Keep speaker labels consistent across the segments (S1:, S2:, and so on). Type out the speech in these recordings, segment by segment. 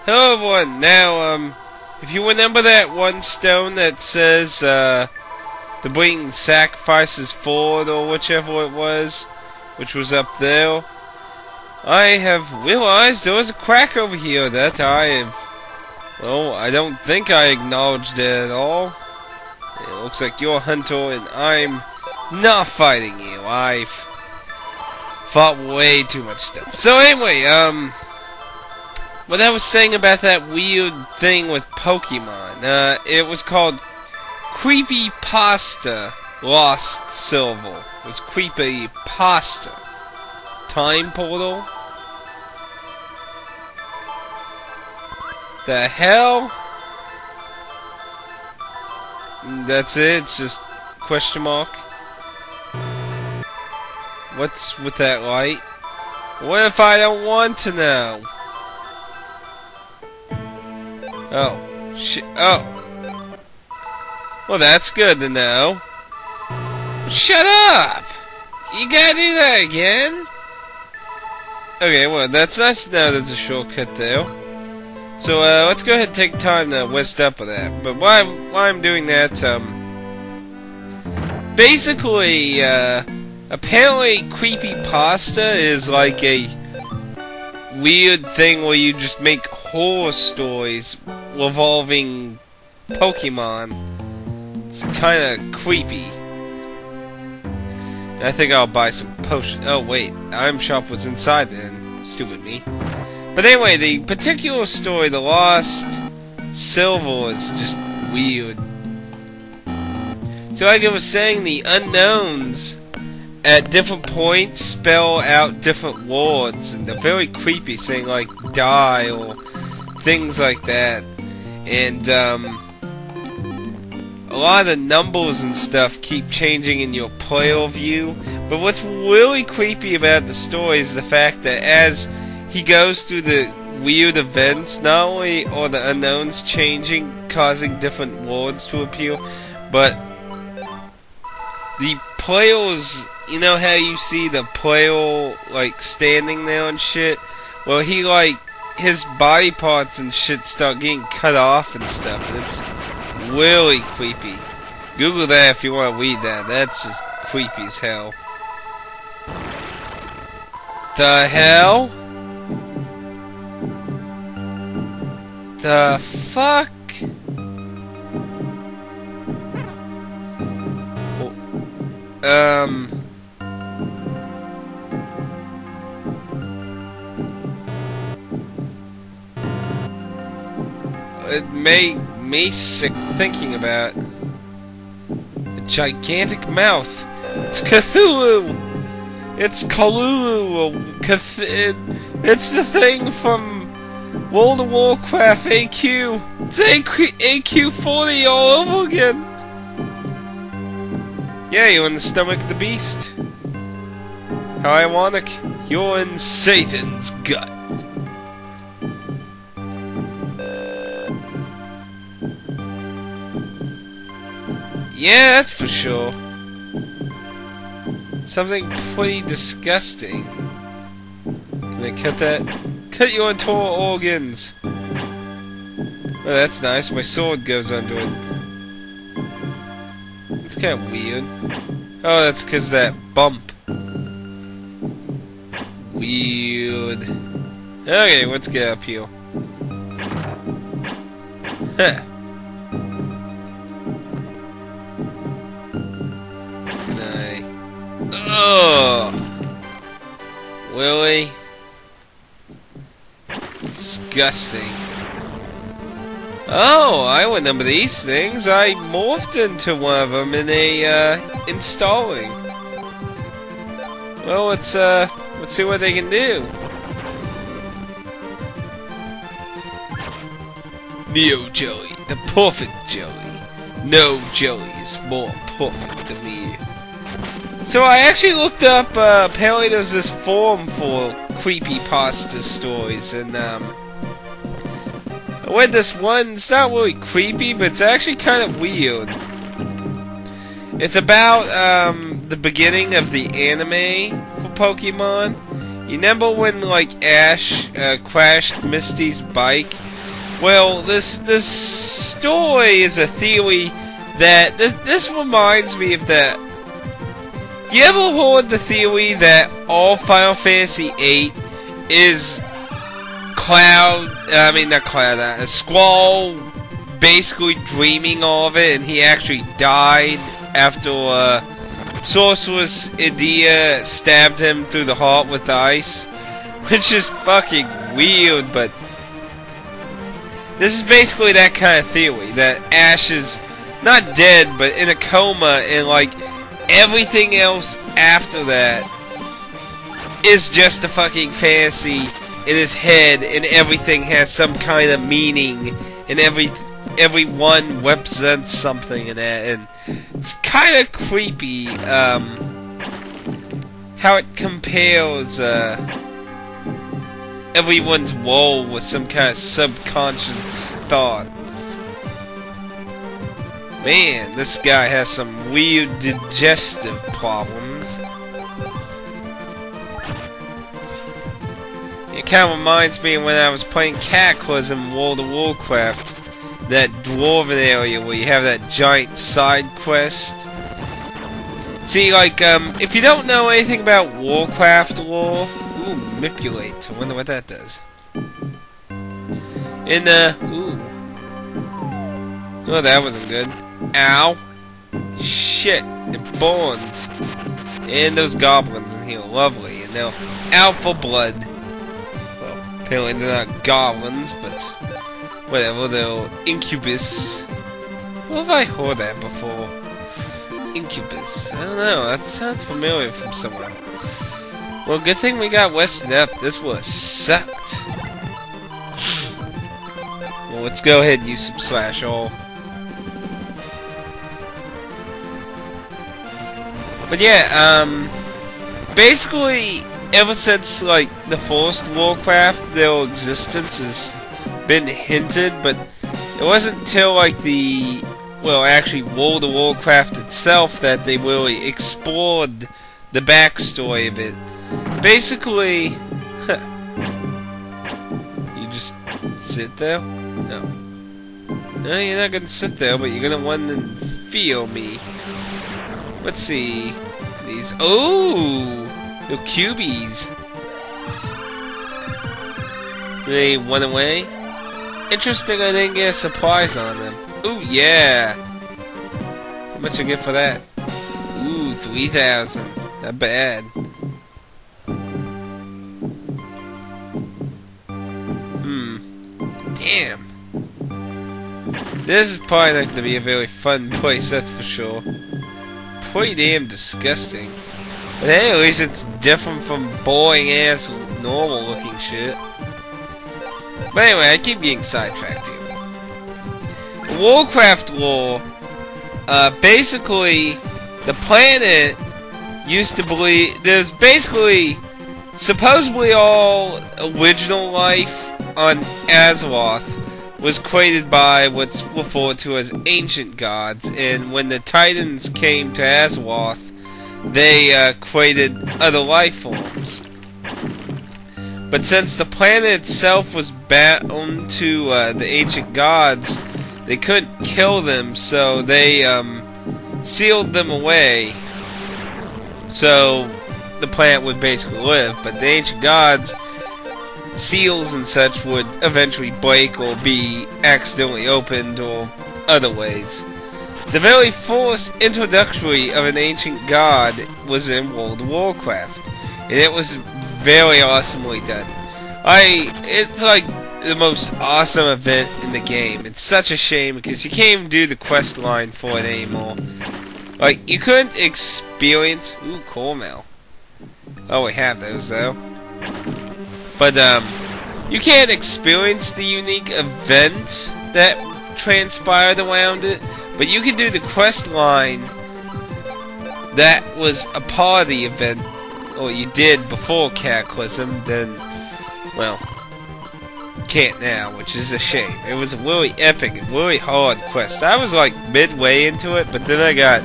S1: Hello everyone. Now, if you remember that one stone that says, the blatant sacrifices forward, or whichever it was, which was up there, I have realized there was a crack over here that I don't think I acknowledged it at all. It looks like you're a hunter and I'm not fighting you. I've fought way too much stuff. So anyway, what I was saying about that weird thing with Pokemon, it was called Creepy Pasta Lost Silver. It was Creepy Pasta. Time portal? The hell? That's it? It's just question mark? What's with that light? What if I don't want to know? Oh. Shit. Oh. Well, that's good to know. Shut up! You gotta do that again? Okay, well, that's nice to know there's a shortcut there. So, let's go ahead and take time to rest up with that. But while I'm doing that, basically, apparently creepypasta is like a weird thing where you just make horror stories revolving Pokemon. It's kinda creepy. I think I'll buy some potions. Oh wait, Item Shop was inside then. Stupid me. But anyway, the particular story, The Lost Silver, is just weird. So like I was saying, the unknowns at different points spell out different words, and they're very creepy, saying like die or things like that. And a lot of the numbers and stuff keep changing in your player view. But what's really creepy about the story is the fact that as he goes through the weird events, not only are the unknowns changing, causing different words to appear, but the players, you know how you see the player, like, standing there and shit? Well, he, like, his body parts and shit start getting cut off and stuff. It's really creepy. Google that if you want to read that. That's just creepy as hell. The hell? The fuck? It made me sick thinking about a gigantic mouth. It's Cthulhu! It's Cthulhu! It's the thing from World of Warcraft AQ. It's AQ 40 all over again. Yeah, you're in the stomach of the beast. How ironic. You're in Satan's gut. Yeah, that's for sure. Something pretty disgusting. Can I cut that? Cut your entire organs. Oh, that's nice. My sword goes under it. It's kind of weird. Oh, that's because that bump. Weird. Okay, let's get up here. Huh. Ugh. Really? It's disgusting. Oh, I remember these things. I morphed into one of them in a, installing. Well, let's see what they can do. Neo Jelly, the perfect jelly. No jelly is more perfect than me. So I actually looked up, apparently there's this forum for creepypasta stories, and, I read this one. It's not really creepy, but it's actually kind of weird. It's about, the beginning of the anime for Pokemon. You remember when, like, Ash, crashed Misty's bike Well, this story is a theory that this reminds me of that. You ever heard the theory that all Final Fantasy VIII is Squall basically dreaming of it, and he actually died after Sorceress Edea stabbed him through the heart with the ice? Which is fucking weird, but this is basically that kind of theory, that Ash is not dead, but in a coma, and like everything else after that is just a fucking fantasy in his head, and everything has some kind of meaning, and everyone represents something in that, and it's kind of creepy how it compares everyone's role with some kind of subconscious thought. Man, this guy has some weird digestive problems. It kind of reminds me of when I was playing Cataclysm in World of Warcraft. That dwarven area where you have that giant side quest. See, like, if you don't know anything about Warcraft lore... Ooh, manipulate. I wonder what that does. Ooh. Oh, that wasn't good. Ow. Shit. It burns. And those goblins in here. Lovely. And now, alpha blood. Well, apparently they're not goblins, but... whatever, they're incubus. Where have I heard that before? Incubus. I don't know, that sounds familiar from somewhere. Well, good thing we got Wested up. This was sucked. Well, let's go ahead and use some slash all. But yeah, basically, ever since, like, the first Warcraft, their existence has been hinted, but it wasn't until, like, actually World of Warcraft itself that they really explored the backstory of it. Basically, you just sit there? No. No, you're not gonna sit there, but you're gonna want to feel me. Let's see. These. Oh! They're cubies. They went away. Interesting, I didn't get a surprise on them. Ooh, yeah! How much I get for that? Ooh, 3,000. Not bad. Damn. This is probably not going to be a very fun place, that's for sure. Pretty damn disgusting. But hey, at least it's different from boring-ass, normal-looking shit. But anyway, I keep getting sidetracked here. Warcraft lore, basically, the planet used to believe... There's basically, supposedly all original life on Azeroth was created by what's referred to as ancient gods, and when the Titans came to Azeroth, they created other life forms. But since the planet itself was bound to the ancient gods, they couldn't kill them, so they sealed them away. So the planet would basically live, but the ancient gods, seals and such, would eventually break or be accidentally opened or other ways. The very first introductory of an ancient god was in World of Warcraft, and it was very awesomely done. It's like the most awesome event in the game. It's such a shame because you can't even do the quest line for it anymore. Like, you couldn't experience... Ooh, cool mail. Oh, we have those though. But, you can't experience the unique event that transpired around it, but you can do the quest line that was a part of the event, or you did before Cataclysm, then, well, can't now, which is a shame. It was a really epic and really hard quest. I was like midway into it, but then I got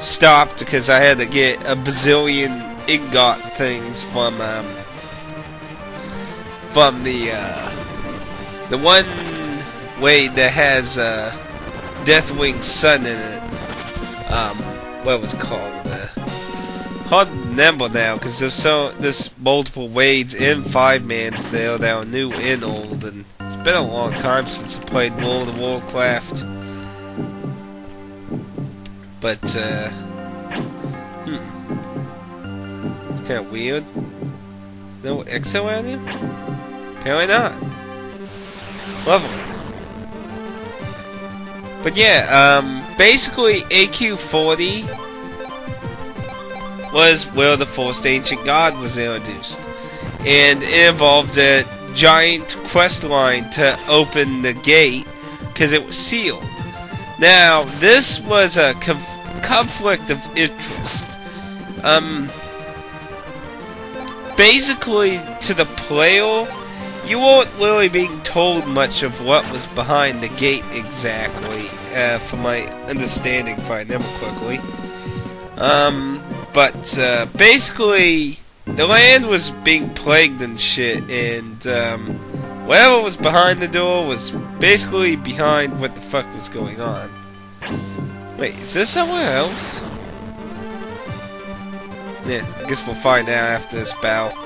S1: stopped because I had to get a bazillion ingot things from the one Wade that has Deathwing's son in it. What was it called? Hard to remember now because there's multiple Wades and 5-mans there that are new and old, and it's been a long time since I played World of Warcraft. But it's kind of weird. There's no exo around here? Apparently not. Lovely. But yeah, basically AQ40 was where the first ancient god was introduced, and it involved a giant quest line to open the gate because it was sealed. Now, this was a conflict of interest. Basically, to the player, you weren't really being told much of what was behind the gate exactly, from my understanding, if I remember quickly. But basically, the land was being plagued and shit, and whatever was behind the door was basically behind what the fuck was going on. Wait, is this somewhere else? Yeah, I guess we'll find out after this battle.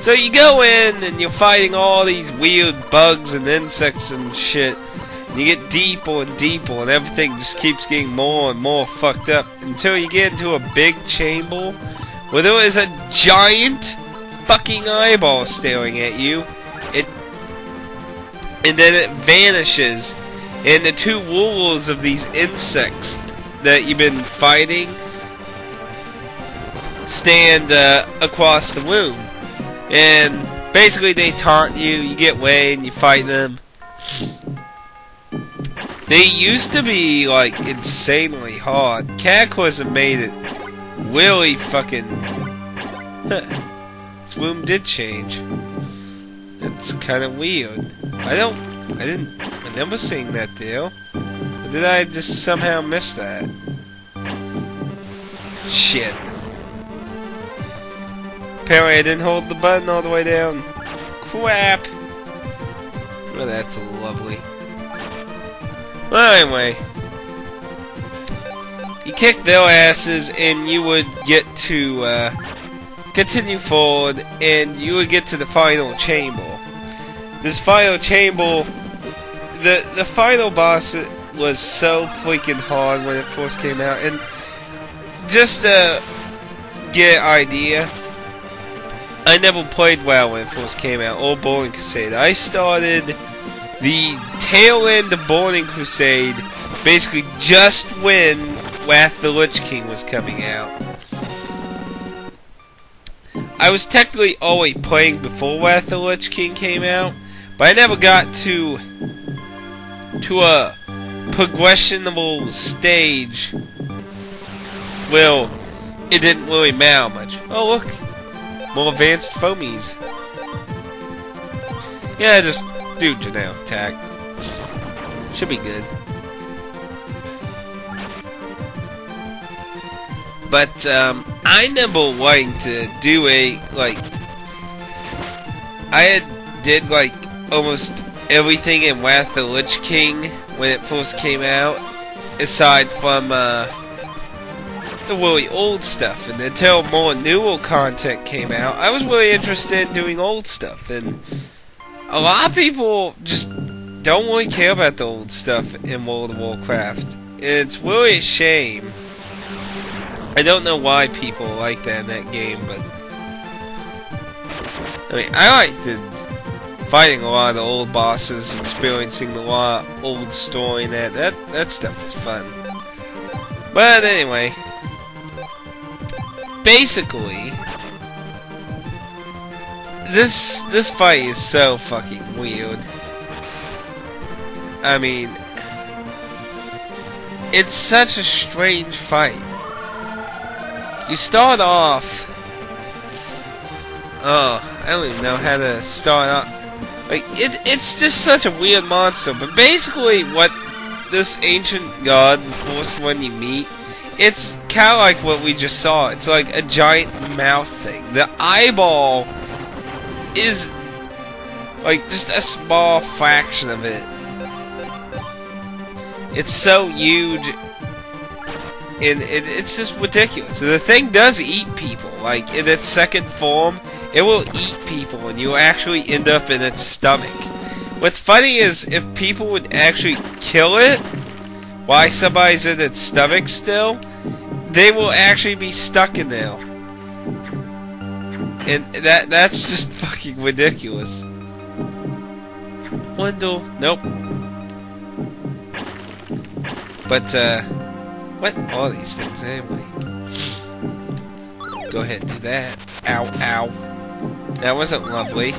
S1: So you go in and you're fighting all these weird bugs and insects and shit. And you get deeper and deeper and everything just keeps getting more and more fucked up until you get into a big chamber where there is a giant fucking eyeball staring at you. And then it vanishes, and the two rulers of these insects that you've been fighting stand across the room. And basically they taunt you, you get away and you fight them. They used to be like insanely hard. Cataclysm made it really fucking... This room did change. It's kind of weird. I didn't remember seeing that there. Or did I just somehow miss that? Shit. Apparently I didn't hold the button all the way down. Crap. Oh, that's lovely. Well, anyway. You kick their asses and you would get to continue forward and you would get to the final chamber. This final chamber, the final boss was so freaking hard when it first came out. And just to get an idea, I never played WoW when it first came out, or Burning Crusade. I started the tail end of Burning Crusade basically just when Wrath of the Lich King was coming out. I was technically already playing before Wrath of the Lich King came out, but I never got to a progressionable stage where it didn't really matter much. Oh look! More advanced foamies. Yeah, just do generic attack. Should be good. But, I never wanting to do I did, almost everything in Wrath of the Lich King when it first came out, aside from, the really old stuff, and until more newer content came out, I was really interested in doing old stuff, and a lot of people just don't really care about the old stuff in World of Warcraft, and it's really a shame. I don't know why people like that in that game, but I mean, I liked fighting a lot of the old bosses, experiencing a lot of old story, and that stuff was fun. But anyway, basically, this fight is so fucking weird. I mean, it's such a strange fight. You start off... Oh, I don't even know how to start off. It's just such a weird monster. But basically, what this ancient god, the first one you meet, it's kind of like what we just saw. It's like a giant mouth thing. The eyeball is Like, just a small fraction of it. It's so huge, and it's just ridiculous. The thing does eat people. Like, in its second form, it will eat people, and you'll actually end up in its stomach. What's funny is, if people would actually kill it, while somebody's in its stomach still, they will actually be stuck in there. And that's just fucking ridiculous. Window. Nope. But, what are these things anyway? Go ahead and do that. Ow, ow. That wasn't lovely.